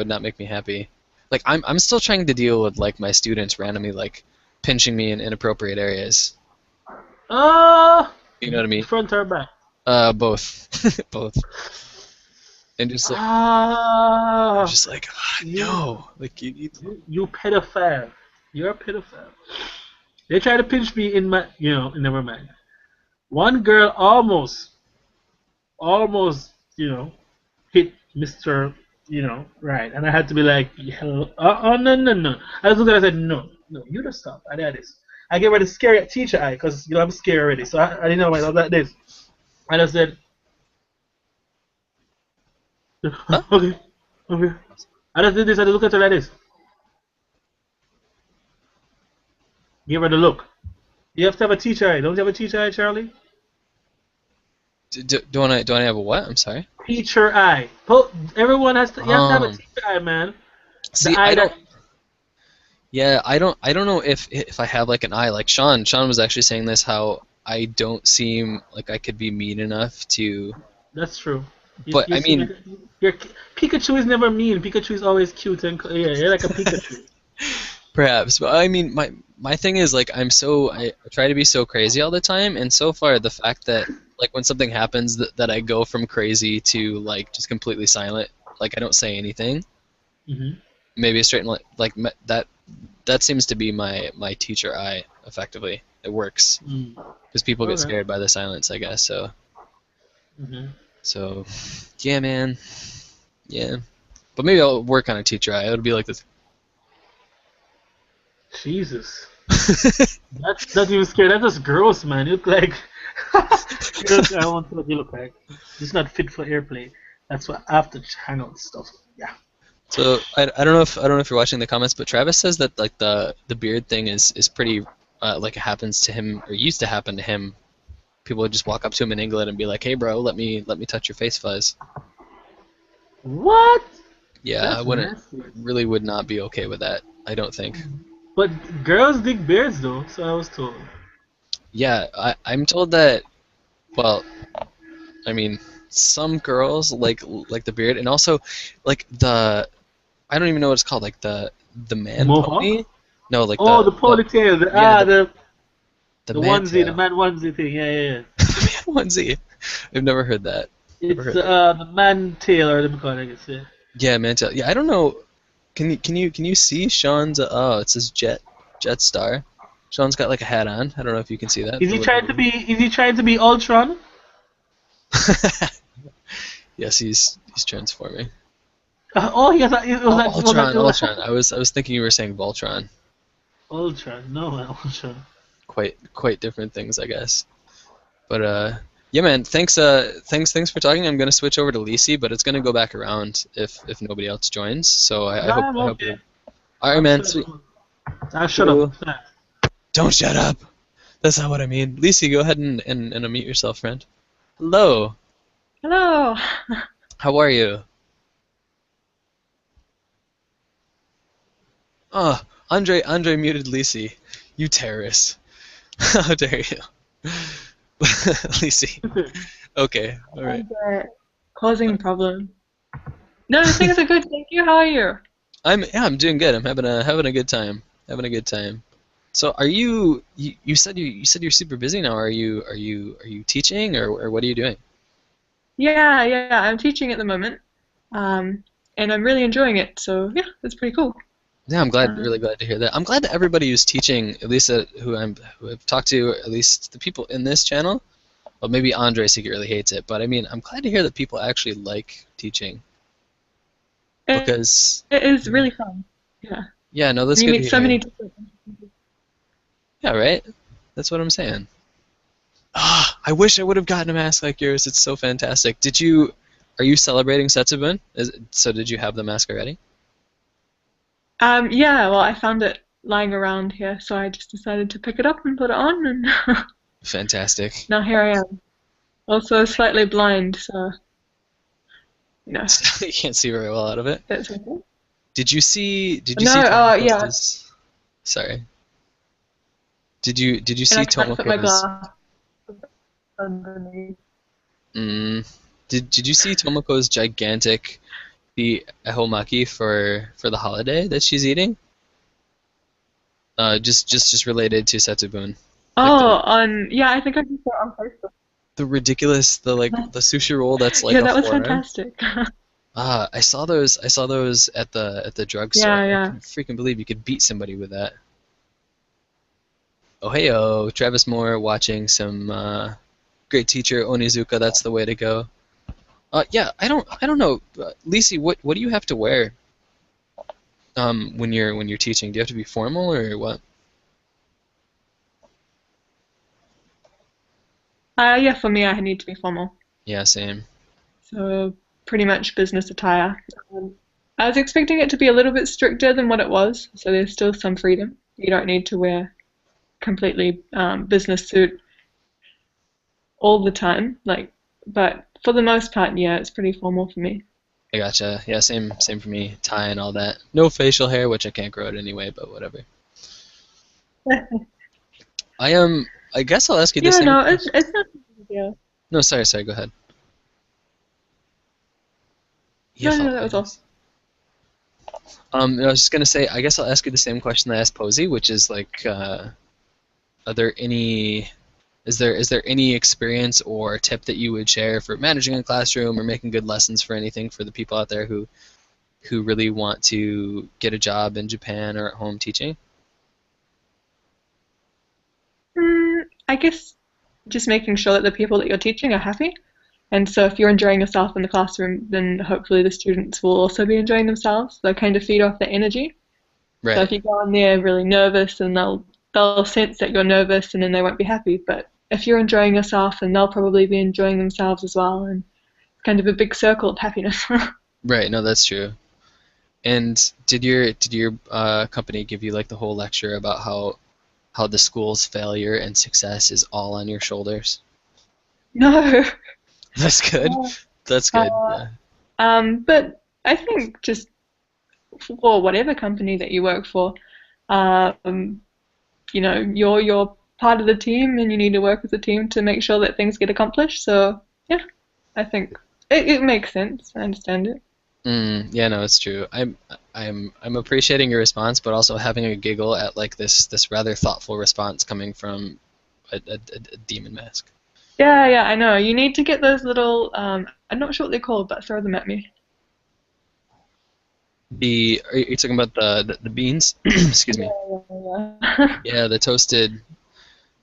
not make me happy. Like I'm still trying to deal with like my students randomly like pinching me in inappropriate areas. You know what I mean? Front or back? Both. Both. And just like no, like you pedophile. You're a pedophile. They try to pinch me in my, never mind. One girl almost, hit Mr. Right, and I had to be like, hello, no. I was looking, I said, no, you just stop. I did this. I gave her the scary teacher eye because I'm scared already, so I didn't know why I was like this. I just said, okay. I just did this. I just looked at her like this. Give her the look. You have to have a teacher eye. Don't you have a teacher eye, Charlie? Do I have a what? I'm sorry. Teacher eye. Everyone has to. You have to have a teacher eye, man. See, I don't. Yeah, I don't know if I have like an eye. Like Sean was actually saying this, how I don't seem like I could be mean enough to. That's true. But I mean, Pikachu is never mean. Pikachu is always cute and you're like a Pikachu. Perhaps, but I mean, my thing is like I try to be so crazy all the time, and so far the fact that like when something happens that I go from crazy to like just completely silent, like I don't say anything. Mm-hmm. Maybe a straight like that seems to be my teacher eye effectively. It works because people get scared by the silence, I guess. So. Mm-hmm. So, yeah, man. Yeah. But maybe I'll work on a teacher eye. It'll be like this. Jesus. That's not even scary. That's just gross, man. You look like... I want to what you look like. It's not fit for airplay. That's what after hangout stuff. Yeah. So I don't know if you're watching the comments, but Travis says that like the beard thing is pretty like it happens to him or used to happen to him. People would just walk up to him in England and be like, "Hey, bro, let me touch your face fuzz." What? Yeah, really would not be okay with that. I don't think. But girls dig beards, though, so I was told. Yeah, I'm told that. Well, I mean, some girls like the beard, and also like I don't even know what it's called, like the man pony. No, like the ponytail. The onesie, the man onesie thing, yeah. The man onesie. I've never heard that. It's the man tail, or the I guess. Yeah. Yeah, man tail. Yeah, I don't know. Can you see Sean's? Oh, it says Jet Star. Sean's got like a hat on. I don't know if you can see that. Is he trying to be Ultron? Yes, he's transforming. He has Ultron. I was thinking you were saying Voltron. Ultron, no, Ultron. Quite different things, I guess. But yeah, man. Thanks for talking. I'm gonna switch over to Lisi, but it's gonna go back around if nobody else joins. So I hope. All right, man. Shut up. Don't shut up. That's not what I mean. Lisi, go ahead and unmute yourself, friend. Hello. Hello. How are you? Oh, Andre muted Lisi. You terrorist. How dare you? Lisi. Okay, alright. Causing problem. No, things are good, thank you. How are you? I'm doing good. I'm having a good time. So are you said you're super busy now. Are you teaching or what are you doing? Yeah, I'm teaching at the moment. And I'm really enjoying it, so yeah, that's pretty cool. Yeah, I'm really glad to hear that. I'm glad that everybody who's teaching, at least who I've talked to, at least the people in this channel. Well, maybe Andre secretly hates it, but I mean, I'm glad to hear that people actually like teaching. Because it is really fun. Yeah. Yeah, no, that's good. You meet so many different people. Yeah, right. That's what I'm saying. Ah, I wish I would have gotten a mask like yours. It's so fantastic. Are you celebrating Setsubun? So did you have the mask already? Yeah, well, I found it lying around here, so I just decided to pick it up and put it on, and Fantastic. now here I am. Also slightly blind, so you know, You can't see very well out of it. it's okay. Did you see No, yeah, Tomoko's? Sorry. Did you and see I can't fit my Tomoko's? glass underneath. Did you see Tomoko's gigantic the ehomaki for the holiday that she's eating? Just related to Setsubun. Oh, yeah, I think I just saw it on Facebook. The ridiculous the sushi roll that's like Yeah, a that was forearm. fantastic. I saw those at the drugstore. Yeah, I yeah. couldn't freaking believe you could beat somebody with that. Oh heyo, Travis Moore watching some great teacher Onizuka. That's the way to go. Yeah, I don't know, Lisi. What do you have to wear? When you're teaching, do you have to be formal or what? Yeah, for me, I need to be formal. Yeah, same. So pretty much business attire. I was expecting it to be a little bit stricter than what it was, so there's still some freedom. You don't need to wear completely business suit all the time, but for the most part, yeah, it's pretty formal for me. I gotcha. Yeah, same for me. Tie and all that. No facial hair, which I can't grow it anyway, but whatever. I guess I'll ask you the Yeah, same. no, it's not a big deal. No, sorry, go ahead. No, that was all. I was just gonna say, I guess I'll ask you the same question that I asked Posey, which is like, is there any experience or tip that you would share for managing a classroom or making good lessons for anything for the people out there who really want to get a job in Japan or at home teaching? I guess just making sure that the people that you're teaching are happy. And so if you're enjoying yourself in the classroom, then hopefully the students will also be enjoying themselves. They'll kind of feed off the energy. So Right. if you go in there really nervous, and they'll sense that you're nervous, and then they won't be happy. But if you're enjoying yourself, then they'll probably be enjoying themselves as well, and it's kind of a big circle of happiness. Right. No, that's true. And did your company give you like the whole lecture about how the school's failure and success is all on your shoulders? No. That's good. That's good. Yeah. But I think just for whatever company that you work for, you're part of the team, and you need to work with the team to make sure that things get accomplished. So yeah, I think it makes sense. I understand it. Yeah, no, it's true. I'm appreciating your response, but also having a giggle at like this rather thoughtful response coming from a demon mask. Yeah, I know. You need to get those little, I'm not sure what they're called, but throw them at me. Are you talking about the beans? Excuse me. Yeah. Yeah, the toasted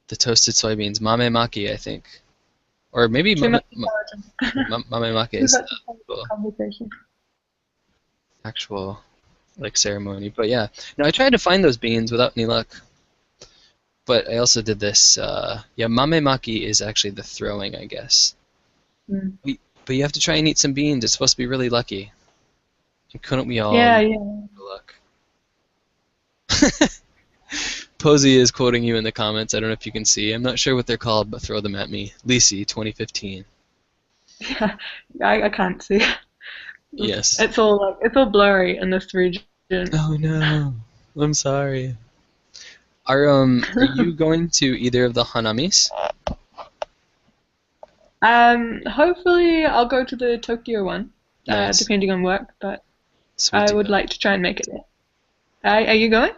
soybeans, mame maki, I think, or maybe Too mame much maki is intelligence. the Conversation. actual like ceremony. But yeah, no, I tried to find those beans without any luck. But I also did this. Yeah, mame maki is actually the throwing, I guess. Mm. But you have to try and eat some beans. It's supposed to be really lucky. And couldn't we all? Yeah. Luck. Posey is quoting you in the comments. I don't know if you can see. I'm not sure what they're called, but throw them at me. Lisi, 2015. Yeah, I can't see. Yes. It's all blurry in this region. Oh no, I'm sorry. Are you going to either of the hanamis? Hopefully I'll go to the Tokyo one, Nice. depending on work, but Sweet I to would go. like to try and make it there. Are you going?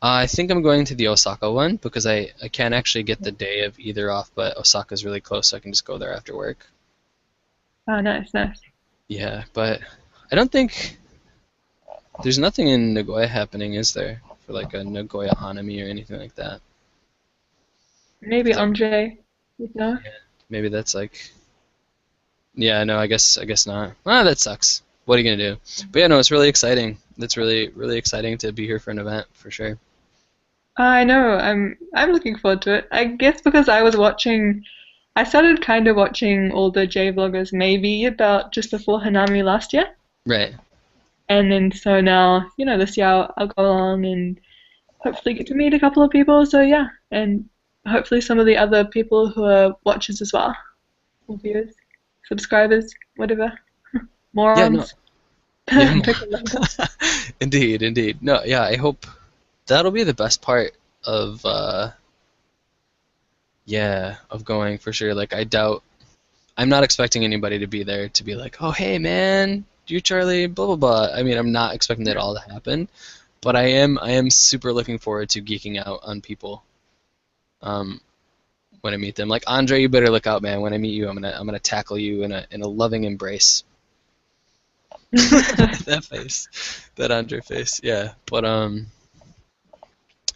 I think I'm going to the Osaka one because I can't actually get the day of either off, but Osaka's really close, so I can just go there after work. Oh, nice. Yeah, but I don't think there's nothing in Nagoya happening, is there? For like a Nagoya Hanami or anything like that. Maybe Andre, you know? Maybe that's like. Yeah, no, I guess not. Ah, that sucks. What are you gonna do? But yeah, no, it's really exciting. It's really exciting to be here for an event for sure. I know. I'm looking forward to it. I guess because I started kind of watching all the J vloggers maybe about just before Hanami last year. Right. And then so now, this year I'll go along and hopefully get to meet a couple of people. So yeah, and hopefully some of the other people who are watchers as well, or viewers, subscribers, whatever, morons. Yeah, no. Pick a number. Indeed. No, yeah, I hope that'll be the best part of of going for sure. Like I'm not expecting anybody to be there to be like, oh hey man, you're Charlie, blah blah blah. I mean, I'm not expecting that all to happen, but I am super looking forward to geeking out on people. When I meet them, like Andre, you better look out, man. When I meet you, I'm gonna tackle you in a loving embrace. That face, that Andre face, yeah. But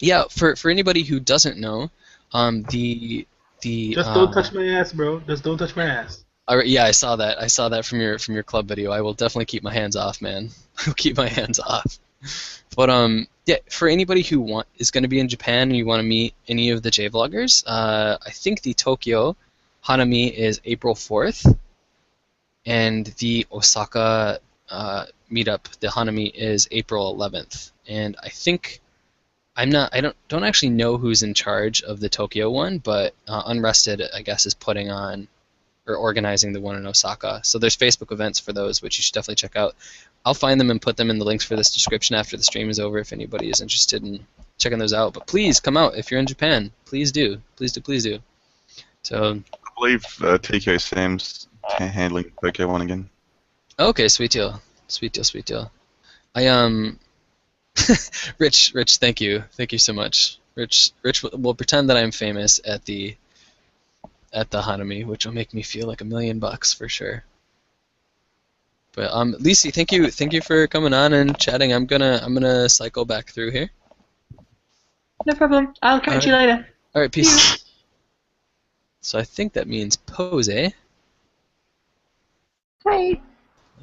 yeah. For anybody who doesn't know, the Just don't touch my ass, bro. Just don't touch my ass. yeah, I saw that. I saw that from your club video. I will definitely keep my hands off, man. I'll keep my hands off. But yeah, for anybody who is going to be in Japan and you want to meet any of the J vloggers, I think the Tokyo Hanami is April 4th, and the Osaka meetup, the Hanami, is April 11th. And I think I don't actually know who's in charge of the Tokyo one, but Unrested, I guess, is putting on or organizing the one in Osaka. So there's Facebook events for those, which you should definitely check out. I'll find them and put them in the links for this description after the stream is over if anybody is interested in checking those out. But please come out if you're in Japan. Please do. Please do. So I believe TK Sam's handling Tokyo one again. okay, sweet deal. I Rich, thank you so much. Rich will pretend that I'm famous at the Hanami, which will make me feel like $1 million for sure. But Lisi, thank you for coming on and chatting. I'm gonna cycle back through here. No problem. I'll catch you later. All right, peace. So I think that means Pose. Hi.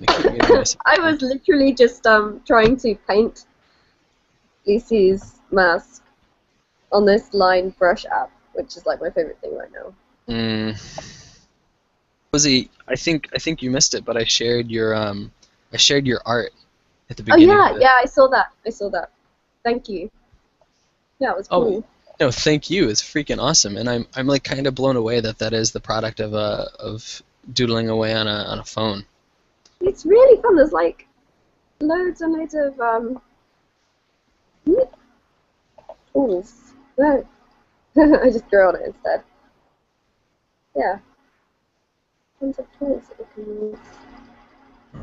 I was literally just trying to paint Lucy's mask on this line brush app, which is like my favorite thing right now. Pose, I think you missed it, but I shared your art at the beginning. Oh yeah, I saw that. Thank you. Yeah, it was cool. No, thank you. It's freaking awesome, and I'm like kind of blown away that is the product of doodling away on a phone. It's really fun. There's like loads and loads of tools. No. I just drew on it instead. Yeah. Tons of tools that you can use.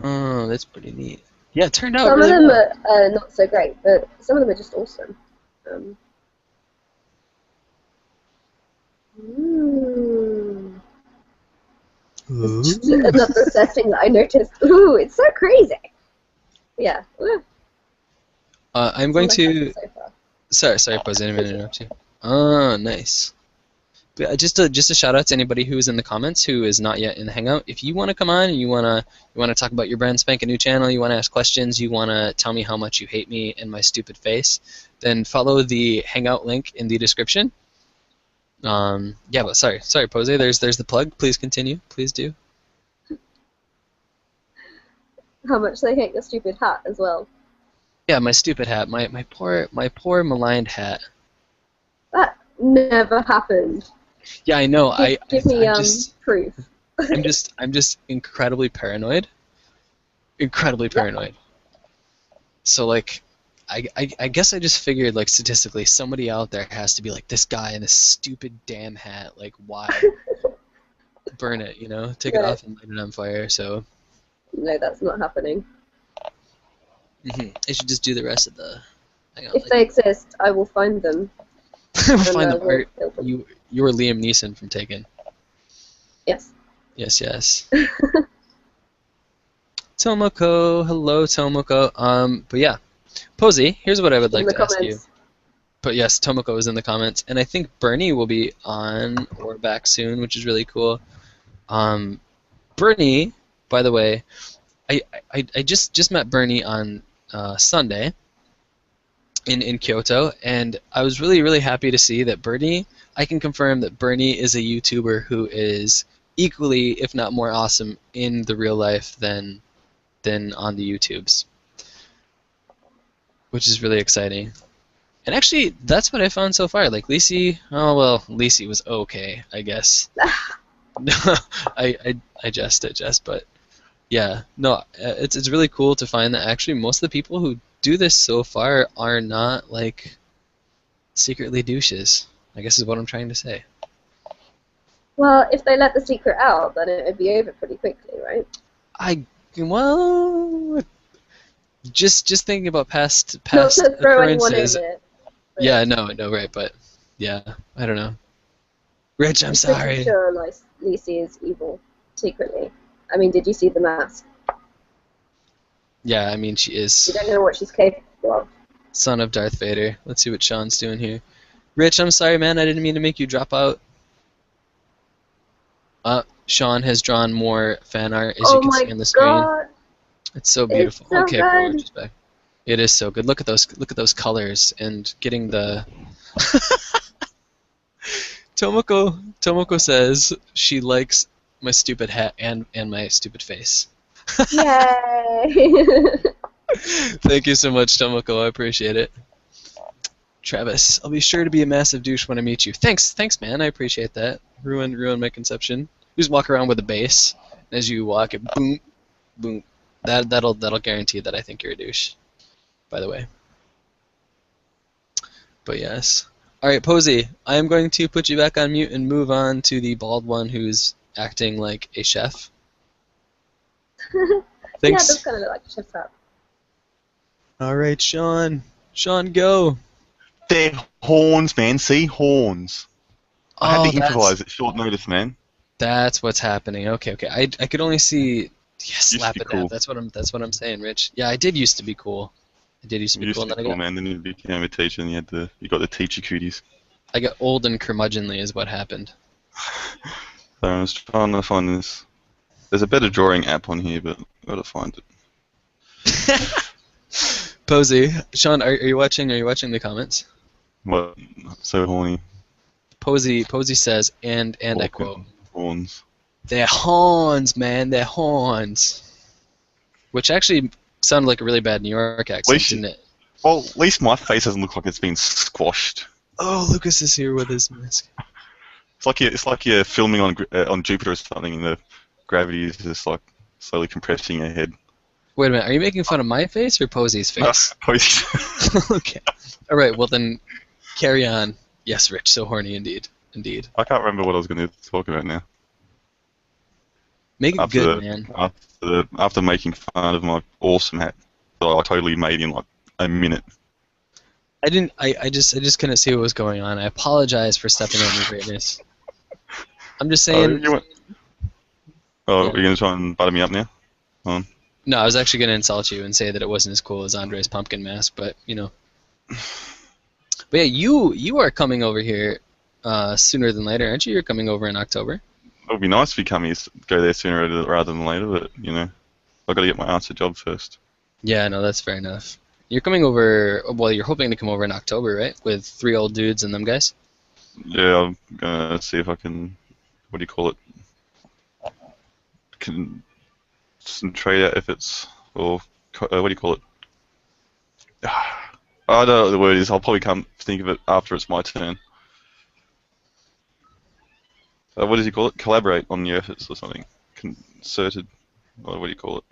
Oh, that's pretty neat. Yeah, it turned out some really of them well. are not so great, but some of them are just awesome. It's just another setting that I noticed. Ooh, it's so crazy. Yeah. I'm going to. Sorry, Pose, I didn't mean to interrupt you. Oh, nice. But just a shout out to anybody who is in the comments who is not yet in the Hangout. If you want to come on and you wanna talk about your brand spanking new channel, you want to ask questions, you want to tell me how much you hate me and my stupid face, then follow the Hangout link in the description. Yeah, but sorry, Pose. There's the plug. Please continue. Please do. How much they hate your stupid hat as well. Yeah, my stupid hat. My poor maligned hat. That never happened. Yeah, I know. Give me proof. I'm just incredibly paranoid. So like, I guess I just figured like statistically somebody out there has to be like this guy in this stupid damn hat. Like why? Burn it, take it off and light it on fire. So. No, that's not happening. I should just do the rest of the. If they exist, I will find them. We'll find them. You were Liam Neeson from Taken. Yes. Yes. Tomoko, hello Tomoko. But yeah, Posey, here's what I would like to ask you. But yes, Tomoko is in the comments, and I think Bernie will be on or back soon, which is really cool. Bernie, by the way, I just met Bernie on Sunday, in Kyoto, and I was really, really happy to see that Bernie. I can confirm that Bernie is a YouTuber who is equally, if not more awesome in the real life than on the YouTubes, which is really exciting. And actually, that's what I found so far. Like Lisi, oh well, Lisi was okay, I guess. I jest, but yeah, no, it's really cool to find that actually most of the people who do this so far are not like secretly douches, I guess is what I'm trying to say. Well, if they let the secret out, then it would be over pretty quickly, right? Well, just thinking about past Not to throw anyone in occurrences. it. but Yeah, no, right, but yeah, I don't know. Rich, I'm I'm sorry. pretty sure Lisi is evil, secretly. I mean, did you see the mask? Yeah, I mean she You is don't know what she's capable of. son of Darth Vader. Let's see what Sean's doing here. Rich, I'm sorry, man. I didn't mean to make you drop out. Sean has drawn more fan art, as you Oh can see my on the screen. god! It's so beautiful. so Okay, cool. good. Rich is back. It is so good. Look at those colors and getting the. Tomoko says she likes my stupid hat and my stupid face. Yay! Thank you so much, Tomoko. I appreciate it. Travis, I'll be sure to be a massive douche when I meet you. Thanks, man. I appreciate that. Ruin my conception. You just walk around with a bass, and as you walk, it boom, boom. That'll guarantee that I think you're a douche. By the way. But yes. All right, Posey. I am going to put you back on mute and move on to the bald one who's acting like a chef. Yeah, Thanks. it does kind of look like a chef's hat. All right, Sean. Sean, go. They're horns, man. See, horns. I had to that's- improvise at short notice, man. That's what's happening. Okay. I could only see. Yes, Used slap to it be cool. down. That's what I'm saying, Rich. Yeah, I did used to be cool. I did used to You be used cool, to and be then cool, man. Then you became a teacher, and you got the teacher cooties. I got old and curmudgeonly, is what happened. So I was trying to find this. There's a better drawing app on here, but I've got to find it. Posey, Sean, are you watching? Are you watching the comments? What? So horny. Posey says, and I Walking quote, Horns. "They're horns, man. They're horns," which actually sounded like a really bad New York accent, Least- didn't it? Well, at least my face doesn't look like it's been squashed. Oh, Lucas is here with his mask. It's like you're filming on Jupiter or something, and the gravity is just like slowly compressing your head. Wait a minute, are you making fun of my face or Posey's face? Okay. All right. Well then, carry on. Yes, Rich. So horny indeed. Indeed. I can't remember what I was going to talk about now. Make it good, man. After making fun of my awesome hat that I totally made in like a minute. I didn't. I just couldn't see what was going on. I apologize for stepping on your greatness. I'm just saying. You're you going to try and butter me up now? No, I was actually going to insult you and say that it wasn't as cool as Andre's pumpkin mask, but you know. But yeah, you are coming over here sooner than later, aren't you? You're coming over in October. It would be nice if you go there sooner rather than later, but you know, I've got to get my answer job first. Yeah, no, that's fair enough. You're coming over. Well, you're hoping to come over in October, right? With 3 old dudes and them guys. Yeah, I'm gonna see if I can. What do you call it? Concentrate out if it's or what do you call it? I don't know what the word is. I'll probably come think of it after it's my turn. What does he call it? Collaborate on your efforts or something. Concerted. What do you call it?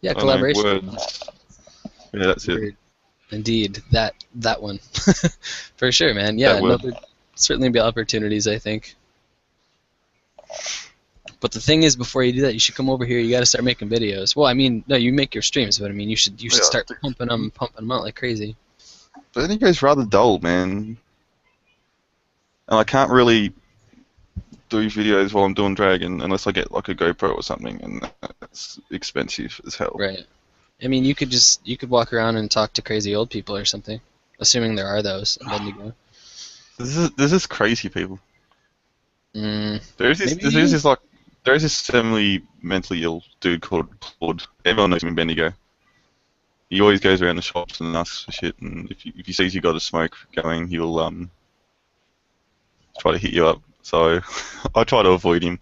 Yeah, I don't know, collaboration. words. Yeah, that's it. Word. Indeed, that one. For sure, man. Yeah, That word. there'd certainly be opportunities, I think. But the thing is, before you do that, you should come over here. You got to start making videos. Well, I mean, no, you make your streams, but I mean, you should Yeah, start pumping them out like crazy. But then he goes rather dull, man. And I can't really do videos while I'm doing Dragon unless I get like a GoPro or something, and that's expensive as hell. Right. I mean, you could walk around and talk to crazy old people or something, assuming there are those in Bendigo. There's this crazy people. There's Maybe- this semi mentally ill dude called Claude. Everyone knows him in Bendigo. he always goes around the shops and asks for shit. And if he sees you got a smoke going, he'll try to hit you up. So I try to avoid him.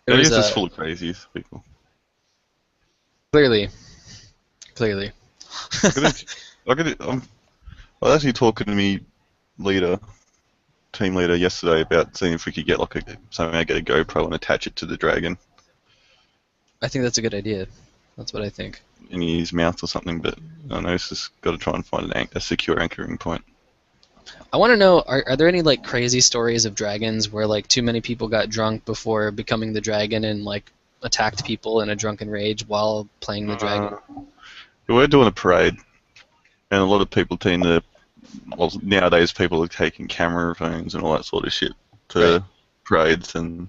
There He's was just full of crazies, people. clearly. I was actually talking to team leader yesterday about seeing if we could get somehow get a GoPro and attach it to the dragon I think that's a good idea. That's what I think. in his mouth or something. But I don't know, it's just got to try and find a secure anchoring point. I want to know, are there any like crazy stories of dragons where like too many people got drunk before becoming the dragon and like attacked people in a drunken rage while playing the dragon? We're doing a parade, and a lot of people tend to. Well, nowadays people are taking camera phones and all that sort of shit to parades, and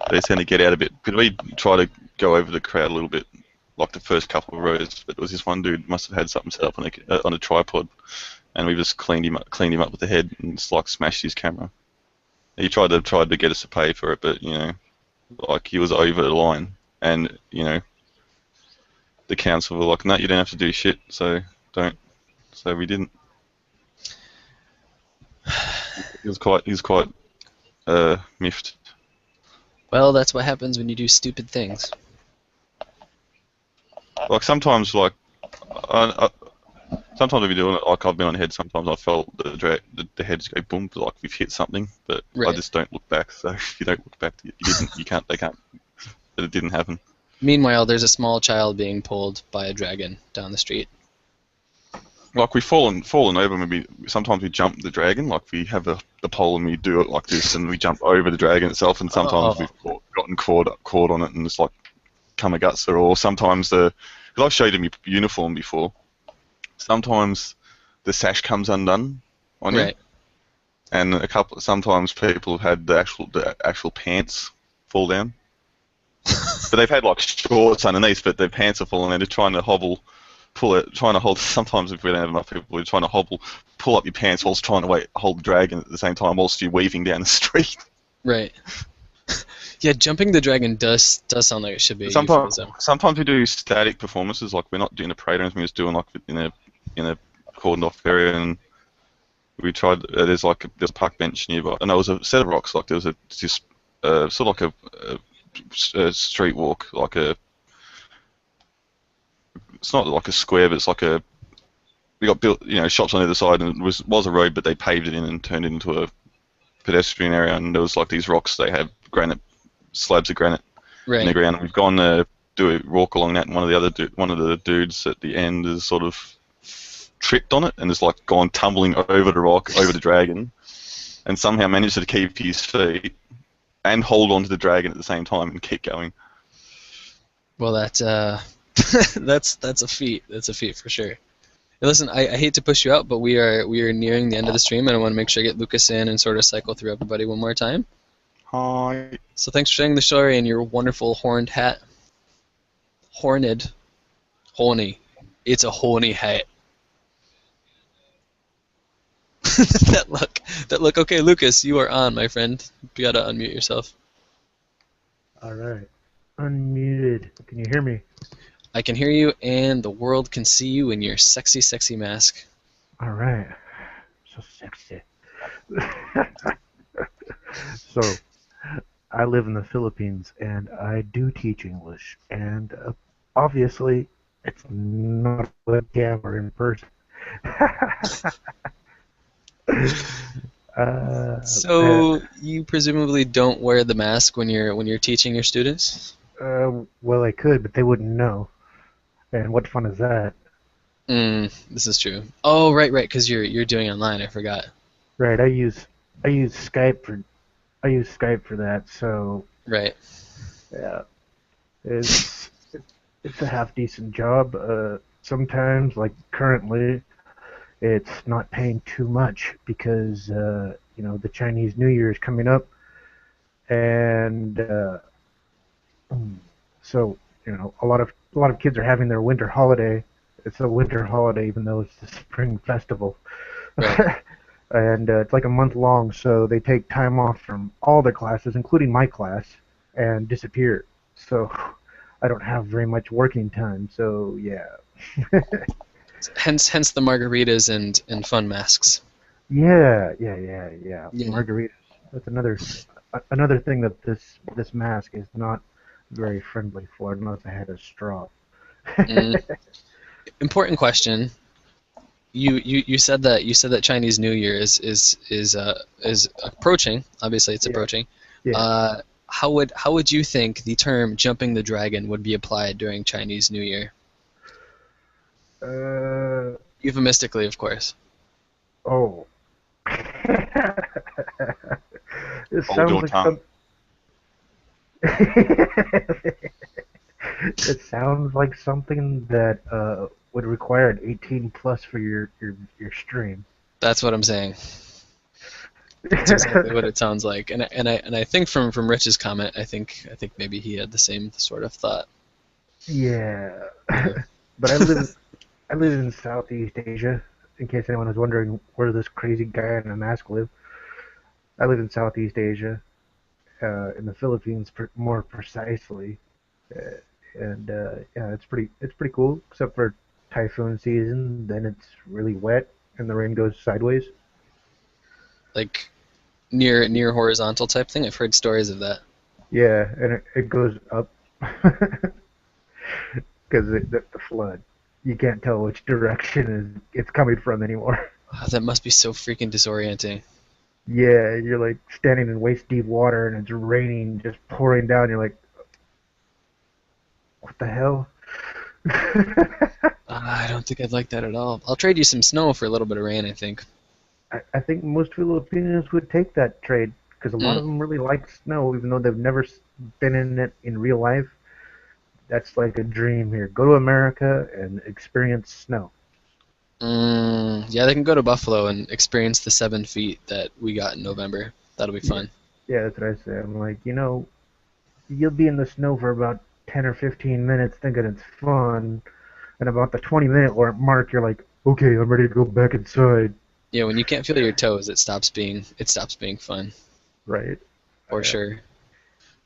they tend to get out a bit. Because we try to go over the crowd a little bit, like the first couple of rows. But there was this one dude must have had something set up on a tripod, and we just cleaned him up with the head and just like smashed his camera. He tried to get us to pay for it, but like he was over the line, and the council were like, "No, you don't have to do shit, so don't." So we didn't. He was quite miffed. Well, that's what happens when you do stupid things. Like sometimes, sometimes if you're doing it, like I've been on head. Sometimes I felt the heads go boom, like we've hit something, but I just don't look back. So if you don't look back, they can't. But it didn't happen. Meanwhile, there's a small child being pulled by a dragon down the street. Like we've fallen over. Maybe sometimes we jump the dragon. Like we have the pole and we do it like this, and we jump over the dragon itself. And sometimes we've gotten caught on it, and it's like come a guts. Or sometimes because I've showed him your uniform before. Sometimes the sash comes undone on you, and sometimes people have had the actual pants fall down. But they've had like shorts underneath, but their pants are falling. And they're trying to trying to hold. Sometimes if we don't have enough people, we're trying to pull up your pants whilst trying to hold the dragon at the same time whilst you're weaving down the street. Right. Yeah, jumping the dragon does sound like it should be. Sometimes we do static performances, like we're not doing a parade or anything. We're just doing like in a cordoned off area, and we tried. There's a park bench nearby, and there was a set of rocks. Like there was sort of like a street walk, like it's not like a square, but it's like we got built, shops on either side, and it was a road, but they paved it in and turned it into a pedestrian area, and there was like these rocks. They have slabs of granite in the ground. And we've gone to do a walk along that, and one of the dudes at the end has sort of tripped on it and has like gone tumbling over the rock, over the dragon, and somehow managed to keep his feet and hold on to the dragon at the same time and keep going. Well, that's a feat. That's a feat for sure. Hey, listen, I hate to push you out, but we are nearing the end of the stream, and I want to make sure I get Lucas in and sort of cycle through everybody one more time. Hi. So thanks for sharing the story and your wonderful horned hat. Horned. Horny. It's a horny hat. That look. Okay, Lucas, you are on, my friend. You gotta unmute yourself. All right. Unmuted. Can you hear me? I can hear you, and the world can see you in your sexy, sexy mask. All right. So sexy. So, I live in the Philippines, and I do teach English, and obviously, it's not a webcam or in person. So you presumably don't wear the mask when you're teaching your students? Well, I could, but they wouldn't know. And what fun is that? This is true. Oh, right, because you're doing online. I forgot. Right, I use Skype for that. So right. Yeah, it's a half decent job. Sometimes, like currently, it's not paying too much because the Chinese New Year is coming up, and so a lot of kids are having their winter holiday. It's a winter holiday, even though it's the spring festival. Right. And it's like a month long, so they take time off from all their classes, including my class, and disappear. So I don't have very much working time, so yeah. Hence the margaritas and fun masks. Yeah. Yeah. Margaritas. That's another thing that this mask is not very friendly for, unless I had a straw. Important question. You said that Chinese New Year is approaching. Obviously, it's approaching. Yeah. How would you think the term "jumping the dragon" would be applied during Chinese New Year? Euphemistically, of course. Oh. It Hold sounds your like tongue. It sounds like something that would require an 18 plus for your stream. That's what I'm saying. That's exactly what it sounds like, and I think from Rich's comment, I think maybe he had the same sort of thought. Yeah. But I live in Southeast Asia. In case anyone was wondering where this crazy guy in a mask live, I live in Southeast Asia, in the Philippines, more precisely. And yeah, it's pretty cool, except for typhoon season. Then it's really wet and the rain goes sideways. Like near horizontal type thing. I've heard stories of that. Yeah, and it goes up because the flood. You can't tell which direction it's coming from anymore. Oh, that must be so freaking disorienting. Yeah, you're like standing in waist deep water and it's raining, just pouring down. You're like, what the hell? I don't think I'd like that at all. I'll trade you some snow for a little bit of rain, I think. I think most Filipinos would take that trade because a lot of them really like snow, even though they've never been in it in real life. That's like a dream here. Go to America and experience snow. Yeah, they can go to Buffalo and experience the 7 feet that we got in November. That'll be fun. Yeah, that's what I say. I'm like, you'll be in the snow for about 10 or 15 minutes thinking it's fun, and about the 20-minute mark, you're like, okay, I'm ready to go back inside. Yeah, when you can't feel your toes, it stops being fun. Right. For sure.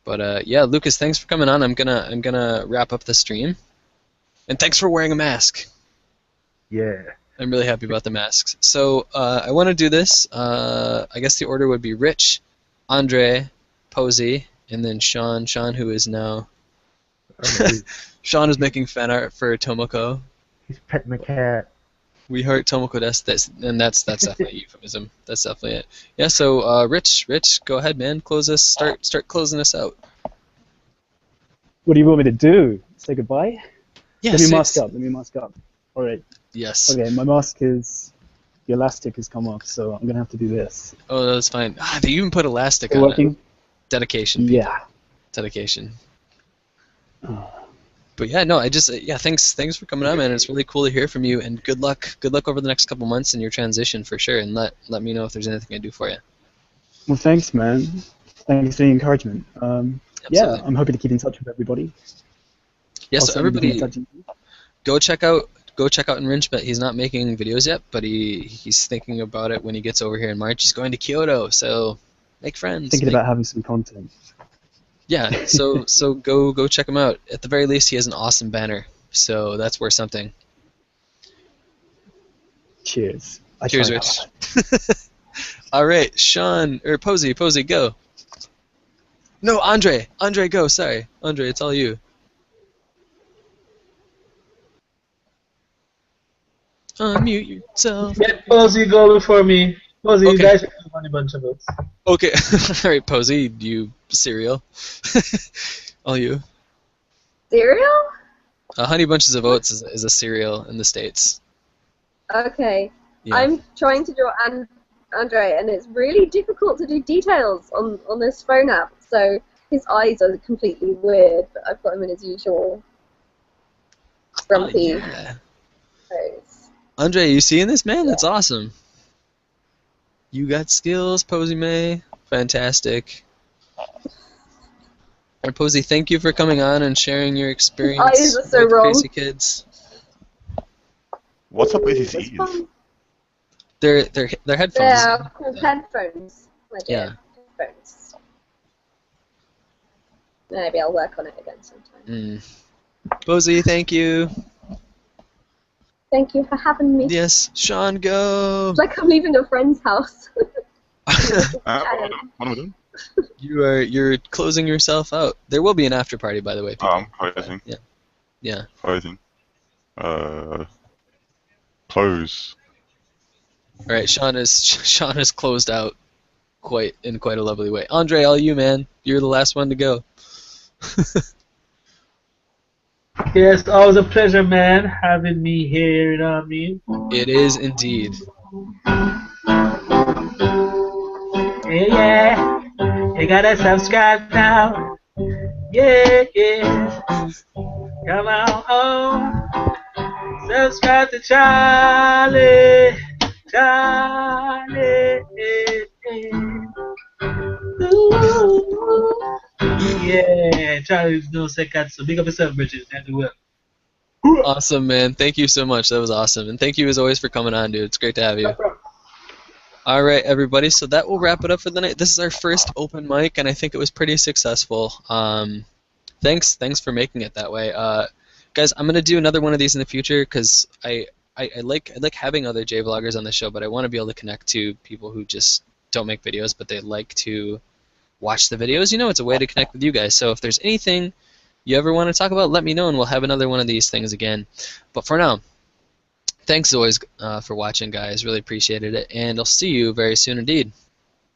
But yeah, Lucas, thanks for coming on. I'm gonna wrap up the stream, and thanks for wearing a mask. Yeah. I'm really happy about the masks. So I want to do this. I guess the order would be Rich, Andre, Posey, and then Sean. Sean, who is now. Sean is making fan art for Tomoko. He's petting the cat. We heart Tomoko and that's definitely a euphemism. That's definitely it. Yeah. So Rich, go ahead, man. Close us. Start closing us out. What do you want me to do? Say goodbye? Yeah. Let me mask up. All right. Yes. Okay, my mask the elastic has come off, so I'm gonna have to do this. Oh, that's fine. They even put elastic on working? it. Dedication. People. Yeah. Dedication. But yeah, no, thanks for coming on, man. It's really cool to hear from you, and good luck over the next couple months in your transition for sure. And let me know if there's anything I do for you. Well, thanks, man. Thanks for the encouragement. Yeah, I'm hoping to keep in touch with everybody. Yeah, so everybody, go check out Enrichment. He's not making videos yet, but he's thinking about it when he gets over here in March. He's going to Kyoto, so make friends. Thinking about having some content. Yeah, so go check him out. At the very least, he has an awesome banner, so that's worth something. Cheers. Cheers, Rich. All right, Sean or Posey, go. No, Andre, go. Sorry, Andre, it's all you. Unmute yourself. Get Posey go before me. Posey, you guys have a funny bunch of us. Okay, all right, Posey, you cereal. All you. Cereal? Honey Bunches of Oats is a cereal in the States. Okay. Yeah. I'm trying to draw Andre, and it's really difficult to do details on this phone app. So his eyes are completely weird, but I've got him in his usual grumpy pose. Andre, you seeing this, man? That's awesome. You got skills, Posey May. Fantastic. And Posey, thank you for coming on and sharing your experience eyes are so with wrong. Crazy Kids. What's up with his ears? They're headphones. They're called headphones. Yeah. Headphones. Maybe I'll work on it again sometime. Bozy, thank you. Thank you for having me. Yes, Sean, go. It's like I'm leaving a friend's house. What am I doing? You're closing yourself out. There will be an after party, by the way. Oh, People. I'm closing. Yeah. Closing. Close. All right, Sean is closed out in quite a lovely way. Andre, all you, man. You're the last one to go. Yes, always a pleasure, man, having me here. You know what I mean? It is indeed. Yeah, you gotta subscribe now. Yeah. Come on home. Subscribe to Charlie. Ooh. Yeah, Charlie's no Seikatsu. Big up yourself, Bridget. That's well. Awesome, man. Thank you so much. That was awesome. And thank you as always for coming on, dude. It's great to have you. All right, everybody. So that will wrap it up for the night. This is our first open mic, and I think it was pretty successful. Thanks for making it that way. Guys, I'm gonna do another one of these in the future because I like having other J vloggers on the show, but I want to be able to connect to people who just don't make videos, but they like to watch the videos. You know, it's a way to connect with you guys. So if there's anything you ever want to talk about, let me know, and we'll have another one of these things again. But for now, thanks as always for watching, guys. Really appreciated it, and I'll see you very soon indeed.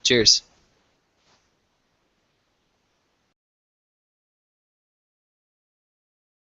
Cheers.